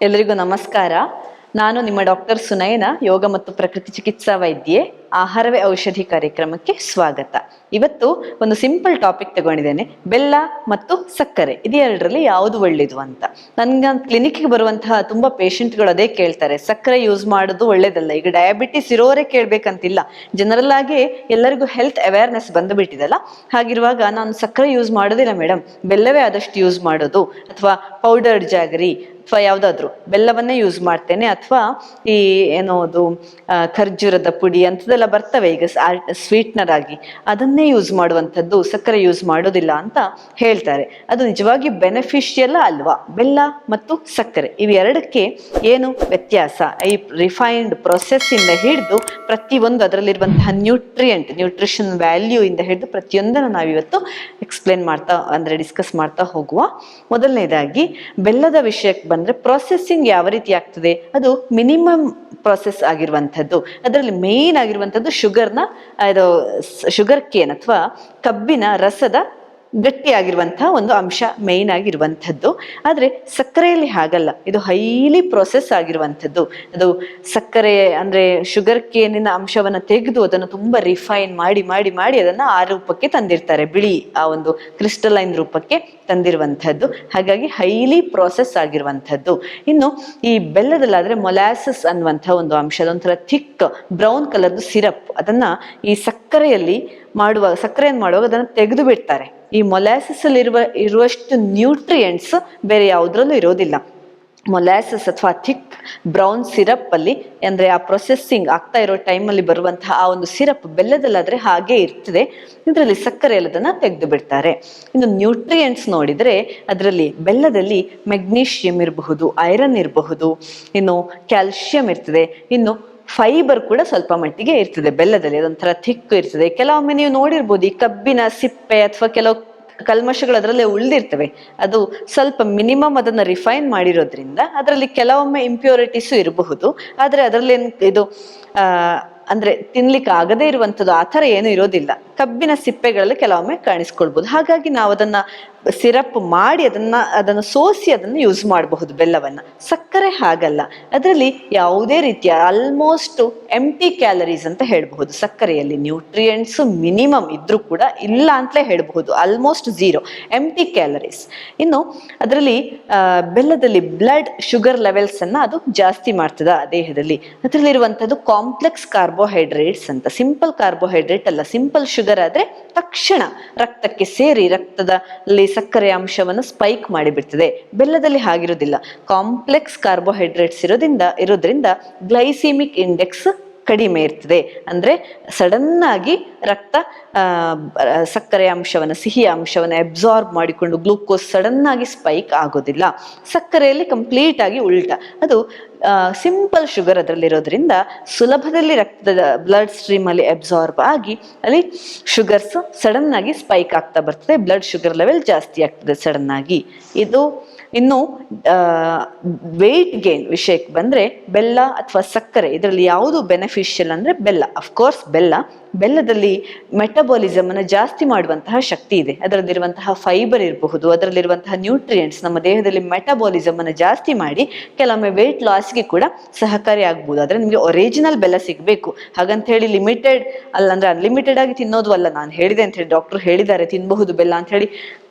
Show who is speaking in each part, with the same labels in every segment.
Speaker 1: ಎಲ್ಲರಿಗೂ ನಮಸ್ಕಾರ. ನಾನು ನಿಮ್ಮ ಡಾಕ್ಟರ್ ಸುನಯನ, ಯೋಗ ಮತ್ತು ಪ್ರಕೃತಿ ಚಿಕಿತ್ಸಾ ವೈದ್ಯೆ. ಆಹಾರವೇ ಔಷಧಿ ಕಾರ್ಯಕ್ರಮಕ್ಕೆ ಸ್ವಾಗತ. ಇವತ್ತು ಒಂದು ಸಿಂಪಲ್ ಟಾಪಿಕ್ ತಗೊಂಡಿದ್ದೇನೆ, ಬೆಲ್ಲ ಮತ್ತು ಸಕ್ಕರೆ ಇದೆರಡರಲ್ಲಿ ಯಾವುದು ಒಳ್ಳೇದು ಅಂತ. ನನ್ಗೆ ಕ್ಲಿನಿಕ್ಗೆ ಬರುವಂತಹ ತುಂಬಾ ಪೇಷಂಟ್ಗಳು ಅದೇ ಕೇಳ್ತಾರೆ, ಸಕ್ಕರೆ ಯೂಸ್ ಮಾಡೋದು ಒಳ್ಳೇದಲ್ಲ. ಈಗ ಡಯಾಬಿಟಿಸ್ ಇರೋರೇ ಕೇಳ್ಬೇಕಂತಿಲ್ಲ, ಜನರಲ್ ಆಗಿ ಎಲ್ಲರಿಗೂ ಹೆಲ್ತ್ ಅವೇರ್ನೆಸ್ ಬಂದುಬಿಟ್ಟಿದಲ್ಲ. ಹಾಗಿರುವಾಗ ನಾನು ಸಕ್ಕರೆ ಯೂಸ್ ಮಾಡೋದಿಲ್ಲ ಮೇಡಮ್, ಬೆಲ್ಲವೇ ಆದಷ್ಟು ಯೂಸ್ ಮಾಡೋದು, ಅಥವಾ ಪೌಡರ್ಡ್ ಜಾಗರಿ ಅಥವಾ ಯಾವುದಾದ್ರು ಬೆಲ್ಲವನ್ನೇ ಯೂಸ್ ಮಾಡ್ತೇನೆ, ಅಥವಾ ಈ ಏನೋದು ಖರ್ಜೂರದ ಪುಡಿ ಅಂಥದ್ದೆಲ್ಲ ಬರ್ತವೆ ಈಗ ಸ್ವೀಟ್ನರ್ ಆಗಿ, ಅದನ್ನೇ ಯೂಸ್ ಮಾಡುವಂಥದ್ದು, ಸಕ್ಕರೆ ಯೂಸ್ ಮಾಡೋದಿಲ್ಲ ಅಂತ ಹೇಳ್ತಾರೆ. ಅದು ನಿಜವಾಗಿ ಬೆನಿಫಿಷಿಯಲ್ ಅಲ್ವಾ? ಬೆಲ್ಲ ಮತ್ತು ಸಕ್ಕರೆ ಇವೆರಡಕ್ಕೆ ಏನು ವ್ಯತ್ಯಾಸ? ಈ ರಿಫೈನ್ಡ್ ಪ್ರೊಸೆಸ್ ಇಂದ ಹಿಡಿದು ಪ್ರತಿಯೊಂದು ಅದರಲ್ಲಿರುವಂತಹ ನ್ಯೂಟ್ರಿಷನ್ ವ್ಯಾಲ್ಯೂ ಇಂದ ಹಿಡಿದು ಪ್ರತಿಯೊಂದನ್ನು ನಾವಿವತ್ತು ಎಕ್ಸ್ಪ್ಲೇನ್ ಮಾಡ್ತಾ ಡಿಸ್ಕಸ್ ಮಾಡ್ತಾ ಹೋಗುವ. ಮೊದಲನೇದಾಗಿ ಬೆಲ್ಲದ ವಿಷಯಕ್ಕೆ ಬಂದ್ರೆ, ಪ್ರೊಸೆಸಿಂಗ್ ಯಾವ ರೀತಿ ಆಗ್ತದೆ? ಅದು ಮಿನಿಮಮ್ ಪ್ರೊಸೆಸ್ ಆಗಿರುವಂಥದ್ದು. ಅದರಲ್ಲಿ ಮೇನ್ ಆಗಿರುವಂಥದ್ದು ಶುಗರ್ ಕೇನ್ ಅಥವಾ ಕಬ್ಬಿನ ರಸದ ಗಟ್ಟಿಯಾಗಿರುವಂತಹ ಒಂದು ಅಂಶ ಮೇನ್ ಆಗಿರುವಂಥದ್ದು. ಆದರೆ ಸಕ್ಕರೆಯಲ್ಲಿ ಹಾಗಲ್ಲ, ಇದು ಹೈಲಿ ಪ್ರೊಸೆಸ್ ಆಗಿರುವಂಥದ್ದು. ಅದು ಸಕ್ಕರೆ ಅಂದ್ರೆ ಶುಗರ್ ಕೇನಿನ ಅಂಶವನ್ನ ತೆಗೆದು ಅದನ್ನು ತುಂಬಾ ರಿಫೈನ್ ಮಾಡಿ ಮಾಡಿ ಮಾಡಿ ಅದನ್ನ ಆ ರೂಪಕ್ಕೆ ತಂದಿರ್ತಾರೆ, ಬಿಳಿ ಆ ಒಂದು ಕ್ರಿಸ್ಟಲೈನ್ ರೂಪಕ್ಕೆ ತಂದಿರುವಂಥದ್ದು. ಹಾಗಾಗಿ ಹೈಲಿ ಪ್ರೊಸೆಸ್ ಆಗಿರುವಂಥದ್ದು. ಇನ್ನು ಈ ಬೆಲ್ಲದಲ್ಲಾದ್ರೆ ಮೊಲಾಸಸ್ ಅನ್ನುವಂಥ ಒಂದು ಅಂಶ, ಅದೊಂಥರ ಥಿಕ್ ಬ್ರೌನ್ ಕಲರ್ದು ಸಿರಪ್, ಅದನ್ನ ಈ ಸಕ್ಕರೆಯನ್ನು ಮಾಡುವಾಗ ಅದನ್ನು ತೆಗೆದು ಬಿಡ್ತಾರೆ. ಈ ಮೊಲಾಸಸ್ ಅಲ್ಲಿ ಇರುವಷ್ಟು ನ್ಯೂಟ್ರಿಯೆಂಟ್ಸ್ ಬೇರೆ ಯಾವುದ್ರಲ್ಲೂ ಇರೋದಿಲ್ಲ. ಮೊಲಾಸಸ್ ಅಥವಾ ಥಿಕ್ ಬ್ರೌನ್ ಸಿರಪ್ ಅಲ್ಲಿ, ಅಂದ್ರೆ ಆ ಪ್ರೊಸೆಸಿಂಗ್ ಆಗ್ತಾ ಇರೋ ಟೈಮಲ್ಲಿ ಬರುವಂತಹ ಆ ಒಂದು ಸಿರಪ್ ಬೆಲ್ಲದಲ್ಲಾದ್ರೆ ಹಾಗೆ ಇರ್ತದೆ, ಇದರಲ್ಲಿ ಸಕ್ಕರೆ ಎಲ್ಲದನ್ನ ತೆಗೆದು ಬಿಡ್ತಾರೆ. ಇನ್ನು ನ್ಯೂಟ್ರಿಯೆಂಟ್ಸ್ ನೋಡಿದ್ರೆ, ಅದರಲ್ಲಿ ಬೆಲ್ಲದಲ್ಲಿ ಮೆಗ್ನೀಷಿಯಂ ಇರಬಹುದು, ಐರನ್ ಇರಬಹುದು, ಇನ್ನು ಕ್ಯಾಲ್ಸಿಯಂ ಇರ್ತದೆ, ಇನ್ನು ಫೈಬರ್ ಕೂಡ ಸ್ವಲ್ಪ ಮಟ್ಟಿಗೆ ಇರ್ತದೆ ಬೆಲ್ಲದಲ್ಲಿ, ಅದೊಂಥರ ಥಿಕ್ ಇರ್ತದೆ. ಕೆಲವೊಮ್ಮೆ ನೀವು ನೋಡಿರ್ಬೋದು, ಈ ಕಬ್ಬಿನ ಸಿಪ್ಪೆ ಅಥವಾ ಕೆಲವು ಕಲ್ಮಶಗಳು ಅದರಲ್ಲೇ ಉಳಿದಿರ್ತವೆ, ಅದು ಸ್ವಲ್ಪ ಮಿನಿಮಮ್ ಅದನ್ನ ರಿಫೈನ್ ಮಾಡಿರೋದ್ರಿಂದ ಅದರಲ್ಲಿ ಕೆಲವೊಮ್ಮೆ ಇಂಪ್ಯೂರಿಟೀಸು ಇರಬಹುದು. ಆದ್ರೆ ಅದರಲ್ಲಿ ಇದು ಅಂದ್ರೆ ತಿನ್ಲಿಕ್ಕೆ ಆಗದೇ ಇರುವಂಥದ್ದು ಆ ಥರ ಏನು ಇರೋದಿಲ್ಲ. ಕಬ್ಬಿನ ಸಿಪ್ಪೆಗಳಲ್ಲಿ ಕೆಲವೊಮ್ಮೆ ಕಾಣಿಸ್ಕೊಳ್ಬಹುದು. ಹಾಗಾಗಿ ನಾವು ಅದನ್ನ ಸಿರಪ್ ಮಾಡಿ ಅದನ್ನು ಸೋಸಿ ಅದನ್ನು ಯೂಸ್ ಮಾಡಬಹುದು ಬೆಲ್ಲವನ್ನ. ಸಕ್ಕರೆ ಹಾಗಲ್ಲ, ಅದರಲ್ಲಿ ಯಾವುದೇ ರೀತಿಯ ಆಲ್ಮೋಸ್ಟ್ ಎಂಟಿ ಕ್ಯಾಲರೀಸ್ ಅಂತ ಹೇಳ್ಬಹುದು. ಸಕ್ಕರೆಯಲ್ಲಿ ನ್ಯೂಟ್ರಿಯೆಂಟ್ಸ್ ಮಿನಿಮಮ್ ಇದ್ರೂ ಕೂಡ ಇಲ್ಲ ಅಂತಲೇ ಹೇಳ್ಬಹುದು, ಆಲ್ಮೋಸ್ಟ್ ಝೀರೋ, ಎಂಟಿ ಕ್ಯಾಲರೀಸ್. ಇನ್ನು ಅದರಲ್ಲಿ ಬೆಲ್ಲದಲ್ಲಿ ಬ್ಲಡ್ ಶುಗರ್ ಲೆವೆಲ್ಸ್ ಅನ್ನ ಅದು ಜಾಸ್ತಿ ಮಾಡ್ತದ ದೇಹದಲ್ಲಿ. ಅದರಲ್ಲಿರುವಂಥದ್ದು ಕಾಂಪ್ಲೆಕ್ಸ್ ಕಾರ್ಬೋಹೈಡ್ರೇಟ್ಸ್ ಅಂತ. ಸಿಂಪಲ್ ಕಾರ್ಬೋಹೈಡ್ರೇಟ್ ಅಲ್ಲ, ಸಿಂಪಲ್ ಶುಗರ್ ಆದ್ರೆ ತಕ್ಷಣ ರಕ್ತಕ್ಕೆ ಸೇರಿ ರಕ್ತದಲ್ಲಿ ಸಕ್ಕರೆ ಅಂಶವನ್ನು ಸ್ಪೈಕ್ ಮಾಡಿಬಿಡ್ತದೆ. ಬೆಲ್ಲದಲ್ಲಿ ಹಾಗಿರೋದಿಲ್ಲ, ಕಾಂಪ್ಲೆಕ್ಸ್ ಕಾರ್ಬೋಹೈಡ್ರೇಟ್ಸ್ ಇರೋದ್ರಿಂದ ಗ್ಲೈಸಿಮಿಕ್ ಇಂಡೆಕ್ಸ್ ಕಡಿಮೆ ಇರ್ತದೆ. ಅಂದ್ರೆ ಸಡನ್ ಆಗಿ ರಕ್ತ ಸಕ್ಕರೆ ಅಂಶವನ್ನ, ಸಿಹಿ ಅಂಶವನ್ನ ಅಬ್ಸಾರ್ಬ್ ಮಾಡಿಕೊಂಡು ಗ್ಲೂಕೋಸ್ ಸಡನ್ ಆಗಿ ಸ್ಪೈಕ್ ಆಗೋದಿಲ್ಲ. ಸಕ್ಕರೆಯಲ್ಲಿ ಕಂಪ್ಲೀಟ್ ಆಗಿ ಉಲ್ಟ, ಅದು ಸಿಂಪಲ್ ಶುಗರ್ ಅದರಲ್ಲಿರೋದ್ರಿಂದ ಸುಲಭದಲ್ಲಿ ರಕ್ತದ ಬ್ಲಡ್ ಸ್ಟ್ರೀಮ್ ಅಲ್ಲಿ ಅಬ್ಸಾರ್ಬ್ ಆಗಿ ಅಲ್ಲಿ ಶುಗರ್ಸ್ ಸಡನ್ ಆಗಿ ಸ್ಪೈಕ್ ಆಗ್ತಾ ಬರ್ತದೆ, ಬ್ಲಡ್ ಶುಗರ್ ಲೆವೆಲ್ ಜಾಸ್ತಿ ಆಗ್ತದೆ ಸಡನ್ ಆಗಿ. ಇದು ಇನ್ನು ವೆಯ್ಟ್ ಗೇನ್ ವಿಷಯಕ್ಕೆ ಬಂದ್ರೆ, ಬೆಲ್ಲ ಅಥವಾ ಸಕ್ಕರೆ ಇದರಲ್ಲಿ ಯಾವುದು ಬೆನಿಫಿಷಿಯಲ್ ಅಂದ್ರೆ ಬೆಲ್ಲ. ಅಫ್ಕೋರ್ಸ್ ಬೆಲ್ಲದಲ್ಲಿ ಮೆಟಬಾಲಿಸಮ್ ಅನ್ನು ಜಾಸ್ತಿ ಮಾಡುವಂತಹ ಶಕ್ತಿ ಇದೆ. ಅದರಲ್ಲಿರುವಂತಹ ಫೈಬರ್ ಇರಬಹುದು, ಅದರಲ್ಲಿರುವಂತಹ ನ್ಯೂಟ್ರಿಯೆಂಟ್ಸ್ ನಮ್ಮ ದೇಹದಲ್ಲಿ ಮೆಟಬಾಲಿಸಮ್ ಅನ್ನು ಜಾಸ್ತಿ ಮಾಡಿ ಕೆಲವೊಮ್ಮೆ ವೆಯ್ಟ್ ಲಾಸ್ಗೆ ಕೂಡ ಸಹಕಾರಿ ಆಗ್ಬಹುದು. ಆದ್ರೆ ನಿಮಗೆ ಒರಿಜಿನಲ್ ಬೆಲ್ಲ ಸಿಗಬೇಕು. ಹಾಗಂತ ಹೇಳಿ ಲಿಮಿಟೆಡ್ ಅಲ್ಲ, ಅಂದ್ರೆ ಅನ್ಲಿಮಿಟೆಡ್ ಆಗಿ ತಿನ್ನೋದು ಅಲ್ಲ. ನಾನು ಹೇಳಿದೆ ಅಂತ ಹೇಳಿ, ಡಾಕ್ಟರ್ ಹೇಳಿದ್ದಾರೆ ತಿನ್ನಬಹುದು ಬೆಲ್ಲ ಅಂತ ಹೇಳಿ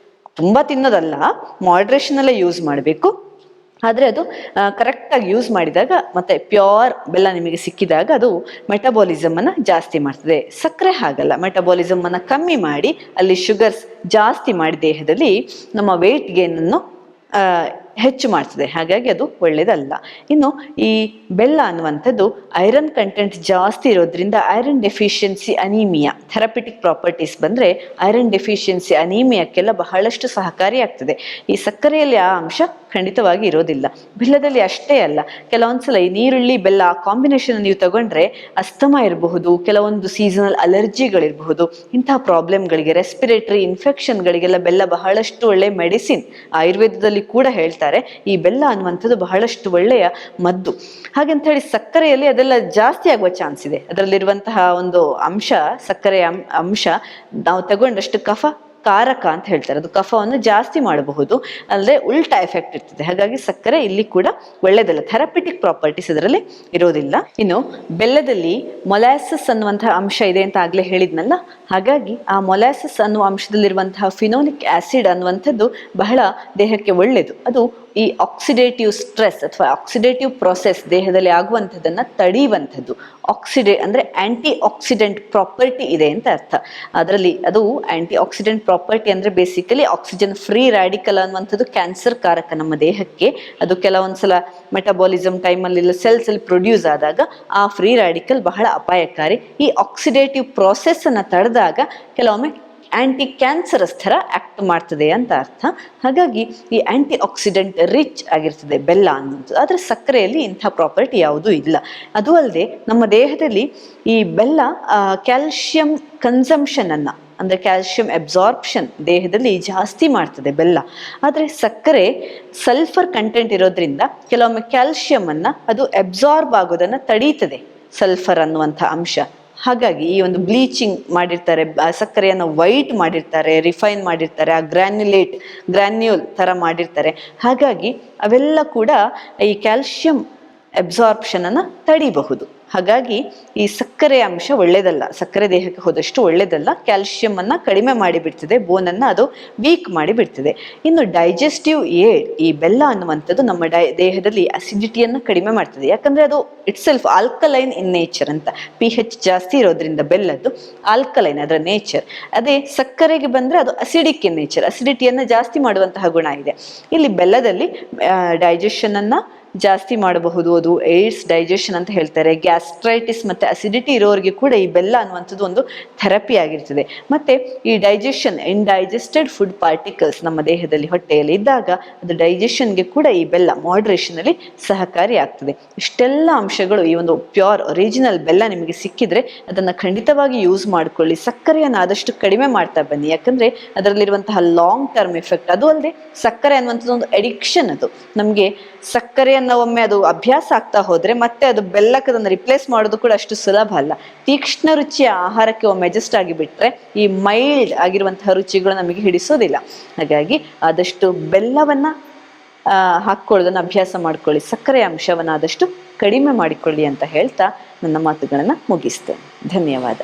Speaker 1: ತುಂಬಾ ತಿನ್ನೋದಲ್ಲ, ಮಾಡ್ರೇಷನ್ ಅಲ್ಲೇ ಯೂಸ್ ಮಾಡಬೇಕು. ಆದ್ರೆ ಅದು ಕರೆಕ್ಟಾಗಿ ಯೂಸ್ ಮಾಡಿದಾಗ ಮತ್ತೆ ಪ್ಯೂರ್ ಬೆಲ್ಲ ನಿಮಗೆ ಸಿಕ್ಕಿದಾಗ ಅದು ಮೆಟಬಾಲಿಸಮ್ ಅನ್ನ ಜಾಸ್ತಿ ಮಾಡ್ತದೆ. ಸಕ್ಕರೆ ಹಾಗಲ್ಲ, ಮೆಟಬಾಲಿಸಮ್ ಅನ್ನ ಕಮ್ಮಿ ಮಾಡಿ ಅಲ್ಲಿ ಶುಗರ್ಸ್ ಜಾಸ್ತಿ ಮಾಡಿ ದೇಹದಲ್ಲಿ ನಮ್ಮ ವೇಟ್ ಗೇನ್ ಅನ್ನು ಹೆಚ್ಚು ಮಾಡ್ತದೆ. ಹಾಗಾಗಿ ಅದು ಒಳ್ಳೇದಲ್ಲ. ಇನ್ನು ಈ ಬೆಲ್ಲ ಅನ್ನುವಂಥದ್ದು ಐರನ್ ಕಂಟೆಂಟ್ ಜಾಸ್ತಿ ಇರೋದ್ರಿಂದ iron deficiency anaemia, therapeutic properties ಬಂದ್ರೆ ಐರನ್ ಡೆಫಿಷಿಯನ್ಸಿ ಅನೀಮಿಯಾಕ್ಕೆಲ್ಲ ಬಹಳಷ್ಟು ಸಹಕಾರಿ ಆಗ್ತದೆ. ಈ ಸಕ್ಕರೆಯಲ್ಲಿ ಆ ಅಂಶ ಖಂಡಿತವಾಗಿ ಇರೋದಿಲ್ಲ. ಬೆಲ್ಲದಲ್ಲಿ ಅಷ್ಟೇ ಅಲ್ಲ, ಕೆಲವೊಂದ್ಸಲ ಈ ನೀರುಳ್ಳಿ ಬೆಲ್ಲ ಕಾಂಬಿನೇಷನ್ ನೀವು ತಗೊಂಡ್ರೆ ಅಸ್ತಮಾ ಇರಬಹುದು, ಕೆಲವೊಂದು ಸೀಸನಲ್ ಅಲರ್ಜಿಗಳಿರಬಹುದು, ಇಂತಹ ಪ್ರಾಬ್ಲಮ್ಗಳಿಗೆ, ರೆಸ್ಪಿರೇಟರಿ ಇನ್ಫೆಕ್ಷನ್ಗಳಿಗೆಲ್ಲ ಬೆಲ್ಲ ಬಹಳಷ್ಟು ಒಳ್ಳೆ ಮೆಡಿಸಿನ್. ಆಯುರ್ವೇದದಲ್ಲಿ ಕೂಡ ಹೇಳ್ತಾರೆ ಈ ಬೆಲ್ಲ ಅನ್ನುವಂಥದ್ದು ಬಹಳಷ್ಟು ಒಳ್ಳೆಯ ಮದ್ದು. ಹಾಗಂತ ಹೇಳಿ ಸಕ್ಕರೆಯಲ್ಲಿ ಅದೆಲ್ಲ ಜಾಸ್ತಿ ಆಗುವ ಚಾನ್ಸ್ ಇದೆ. ಅದರಲ್ಲಿರುವಂತಹ ಒಂದು ಅಂಶ, ಸಕ್ಕರೆಯ ಅಂಶ ನಾವು ತಗೊಂಡಷ್ಟು ಕಾರಕ ಅಂತ ಹೇಳ್ತಾರೆ. ಅದು ಕಫವನ್ನು ಜಾಸ್ತಿ ಮಾಡಬಹುದು, ಅಲ್ಲದೆ ಉಲ್ಟಾ ಎಫೆಕ್ಟ್ ಇರ್ತದೆ. ಹಾಗಾಗಿ ಸಕ್ಕರೆ ಇಲ್ಲಿ ಕೂಡ ಒಳ್ಳೆಯದಲ್ಲ, ಥೆರಪಿಟಿಕ್ ಪ್ರಾಪರ್ಟೀಸ್ ಇದರಲ್ಲಿ ಇರೋದಿಲ್ಲ. ಇನ್ನು ಬೆಲ್ಲದಲ್ಲಿ ಮೊಲಾಸಸ್ ಅನ್ನುವಂತಹ ಅಂಶ ಇದೆ ಅಂತ ಆಗ್ಲೇ ಹೇಳಿದ್ನಲ್ಲ, ಹಾಗಾಗಿ ಆ ಮೊಲಾಸಸ್ ಅನ್ನುವ ಅಂಶದಲ್ಲಿರುವಂತಹ ಫಿನೋಲಿಕ್ ಆಸಿಡ್ ಅನ್ನುವಂಥದ್ದು ಬಹಳ ದೇಹಕ್ಕೆ ಒಳ್ಳೆಯದು. ಅದು ಈ ಆಕ್ಸಿಡೇಟಿವ್ ಸ್ಟ್ರೆಸ್ ಅಥವಾ ಆಕ್ಸಿಡೇಟಿವ್ ಪ್ರೊಸೆಸ್ ದೇಹದಲ್ಲಿ ಆಗುವಂಥದ್ದನ್ನು ತಡೆಯುವಂಥದ್ದು. ಅಂದ್ರೆ ಆಂಟಿ ಆಕ್ಸಿಡೆಂಟ್ ಪ್ರಾಪರ್ಟಿ ಇದೆ ಅಂತ ಅರ್ಥ. ಅದರಲ್ಲಿ ಅದು ಆಂಟಿ ಆಕ್ಸಿಡೆಂಟ್ ಪ್ರಾಪರ್ಟಿ ಅಂದ್ರೆ ಬೇಸಿಕಲಿ ಆಕ್ಸಿಜನ್ ಫ್ರೀ ರ್ಯಾಡಿಕಲ್ ಅನ್ನುವಂಥದ್ದು ಕ್ಯಾನ್ಸರ್ ಕಾರಕ ನಮ್ಮ ದೇಹಕ್ಕೆ. ಅದು ಕೆಲವೊಂದ್ಸಲ ಮೆಟಬಾಲಿಸಮ್ ಟೈಮಲ್ಲಿ ಸೆಲ್ಸ್ ಅಲ್ಲಿ ಪ್ರೊಡ್ಯೂಸ್ ಆದಾಗ ಆ ಫ್ರೀ ರ್ಯಾಡಿಕಲ್ ಬಹಳ ಅಪಾಯಕಾರಿ. ಈ ಆಕ್ಸಿಡೇಟಿವ್ ಪ್ರಾಸೆಸ್ ಅನ್ನ ತಡೆದಾಗ ಕೆಲವೊಮ್ಮೆ ಆಂಟಿ ಕ್ಯಾನ್ಸರಸ್ ಥರ ಆಕ್ಟ್ ಮಾಡ್ತದೆ ಅಂತ ಅರ್ಥ. ಹಾಗಾಗಿ ಈ ಆಂಟಿ ಆಕ್ಸಿಡೆಂಟ್ ರಿಚ್ ಆಗಿರ್ತದೆ ಬೆಲ್ಲ ಅನ್ನುವಂಥದ್ದು. ಆದರೆ ಸಕ್ಕರೆಯಲ್ಲಿ ಇಂಥ ಪ್ರಾಪರ್ಟಿ ಯಾವುದೂ ಇಲ್ಲ. ಅದು ಅಲ್ಲದೆ ನಮ್ಮ ದೇಹದಲ್ಲಿ ಈ ಬೆಲ್ಲ ಕ್ಯಾಲ್ಶಿಯಂ ಕನ್ಸಂಪ್ಷನ್ ಅನ್ನ, ಅಂದ್ರೆ ಕ್ಯಾಲ್ಶಿಯಂ ಅಬ್ಸಾರ್ಪ್ಷನ್ ದೇಹದಲ್ಲಿ ಜಾಸ್ತಿ ಮಾಡ್ತದೆ ಬೆಲ್ಲ. ಆದರೆ ಸಕ್ಕರೆ ಸಲ್ಫರ್ ಕಂಟೆಂಟ್ ಇರೋದ್ರಿಂದ ಕೆಲವೊಮ್ಮೆ ಕ್ಯಾಲ್ಶಿಯಂ ಅನ್ನ ಅದು ಅಬ್ಸಾರ್ಬ್ ಆಗೋದನ್ನ ತಡೀತದೆ, ಸಲ್ಫರ್ ಅನ್ನುವಂಥ ಅಂಶ. ಹಾಗಾಗಿ ಈ ಒಂದು ಬ್ಲೀಚಿಂಗ್ ಮಾಡಿರ್ತಾರೆ, ಸಕ್ಕರೆಯನ್ನು ವೈಟ್ ಮಾಡಿರ್ತಾರೆ, ರಿಫೈನ್ ಮಾಡಿರ್ತಾರೆ, ಆ ಗ್ರ್ಯಾನ್ಯೂಲ್ ಥರ ಮಾಡಿರ್ತಾರೆ. ಹಾಗಾಗಿ ಅವೆಲ್ಲ ಕೂಡ ಈ ಕ್ಯಾಲ್ಶಿಯಂ ಅಬ್ಸಾರ್ಪ್ಷನ್ ಅನ್ನು ತಡಿಬಹುದು. ಹಾಗಾಗಿ ಈ ಸಕ್ಕರೆ ಅಂಶ ಒಳ್ಳೆಯದಲ್ಲ, ಸಕ್ಕರೆ ದೇಹಕ್ಕೆ ಹೋದಷ್ಟು ಒಳ್ಳೆಯದಲ್ಲ. ಕ್ಯಾಲ್ಶಿಯಂ ಅನ್ನ ಕಡಿಮೆ ಮಾಡಿಬಿಡ್ತದೆ, ಬೋನನ್ನು ಅದು ವೀಕ್ ಮಾಡಿಬಿಡ್ತದೆ. ಇನ್ನು ಡೈಜೆಸ್ಟಿವ್ ಏಡ್, ಈ ಬೆಲ್ಲ ಅನ್ನುವಂಥದ್ದು ನಮ್ಮ ದೇಹದಲ್ಲಿ ಅಸಿಡಿಟಿಯನ್ನು ಕಡಿಮೆ ಮಾಡ್ತದೆ. ಯಾಕಂದ್ರೆ ಅದು it self alkaline in nature ಅಂತ, pH ಜಾಸ್ತಿ ಇರೋದ್ರಿಂದ ಬೆಲ್ಲದ್ದು ಆಲ್ಕಲೈನ್ ಅದರ ನೇಚರ್. ಅದೇ ಸಕ್ಕರೆಗೆ ಬಂದ್ರೆ ಅದು ಅಸಿಡಿಕ್ ಇನ್ ನೇಚರ್, ಅಸಿಡಿಟಿಯನ್ನು ಜಾಸ್ತಿ ಮಾಡುವಂತಹ ಗುಣ ಇದೆ. ಇಲ್ಲಿ ಬೆಲ್ಲದಲ್ಲಿ ಡೈಜೆಷನ್ ಅನ್ನ ಜಾಸ್ತಿ ಮಾಡಬಹುದು. ಅದು ಏಡ್ಸ್ ಡೈಜೆಷನ್ ಅಂತ ಹೇಳ್ತಾರೆ. ಗ್ಯಾಸ್ಟ್ರೈಟಿಸ್ ಮತ್ತೆ ಅಸಿಡಿಟಿ ಇರೋರಿಗೆ ಕೂಡ ಈ ಬೆಲ್ಲ ಅನ್ನುವಂಥದ್ದು ಒಂದು ಥೆರಪಿ ಆಗಿರ್ತದೆ. ಮತ್ತೆ ಈ ಡೈಜೆಷನ್, ಇಂಡೈಜೆಸ್ಟೆಡ್ ಫುಡ್ ಪಾರ್ಟಿಕಲ್ಸ್ ನಮ್ಮ ದೇಹದಲ್ಲಿ ಹೊಟ್ಟೆಯಲ್ಲಿ ಇದ್ದಾಗ ಅದು ಡೈಜೆಷನ್ಗೆ ಕೂಡ ಈ ಬೆಲ್ಲ ಮಾಡರೇಷನ್ ಅಲ್ಲಿ ಸಹಕಾರಿ ಆಗ್ತದೆ. ಇಷ್ಟೆಲ್ಲ ಅಂಶಗಳು ಈ ಒಂದು ಪ್ಯೂರ್ ಒರಿಜಿನಲ್ ಬೆಲ್ಲ ನಿಮಗೆ ಸಿಕ್ಕಿದ್ರೆ ಅದನ್ನ ಖಂಡಿತವಾಗಿ ಯೂಸ್ ಮಾಡ್ಕೊಳ್ಳಿ. ಸಕ್ಕರೆಯನ್ನು ಆದಷ್ಟು ಕಡಿಮೆ ಮಾಡ್ತಾ ಬನ್ನಿ, ಯಾಕಂದ್ರೆ ಅದರಲ್ಲಿರುವಂತಹ ಲಾಂಗ್ ಟರ್ಮ್ ಎಫೆಕ್ಟ್. ಅದು ಅಲ್ಲದೆ ಸಕ್ಕರೆ ಅನ್ನುವಂಥದ್ದು ಒಂದು ಅಡಿಕ್ಷನ್. ಅದು ನಮಗೆ ಸಕ್ಕರೆಯನ್ನು ಒಮ್ಮೆ ಅದು ಅಭ್ಯಾಸ ಆಗ್ತಾ ಹೋದ್ರೆ ಮತ್ತೆ ಅದು ಬೆಲ್ಲಕ್ಕೆ ಅದನ್ನು ರಿಪ್ಲೇಸ್ ಮಾಡೋದು ಕೂಡ ಅಷ್ಟು ಸುಲಭ ಅಲ್ಲ. ತೀಕ್ಷ್ಣ ರುಚಿಯ ಆಹಾರಕ್ಕೆ ಒಮ್ಮೆ ಅಡ್ಜಸ್ಟ್ ಆಗಿಬಿಟ್ರೆ ಈ ಮೈಲ್ಡ್ ಆಗಿರುವಂತಹ ರುಚಿಗಳು ನಮಗೆ ಹಿಡಿಸೋದಿಲ್ಲ. ಹಾಗಾಗಿ ಆದಷ್ಟು ಬೆಲ್ಲವನ್ನ ಹಾಕೊಳ್ಳೋದನ್ನ ಅಭ್ಯಾಸ ಮಾಡ್ಕೊಳ್ಳಿ, ಸಕ್ಕರೆ ಅಂಶವನ್ನ ಆದಷ್ಟು ಕಡಿಮೆ ಮಾಡಿಕೊಳ್ಳಿ ಅಂತ ಹೇಳ್ತಾ ನನ್ನ ಮಾತುಗಳನ್ನ ಮುಗಿಸ್ತೇನೆ. ಧನ್ಯವಾದ.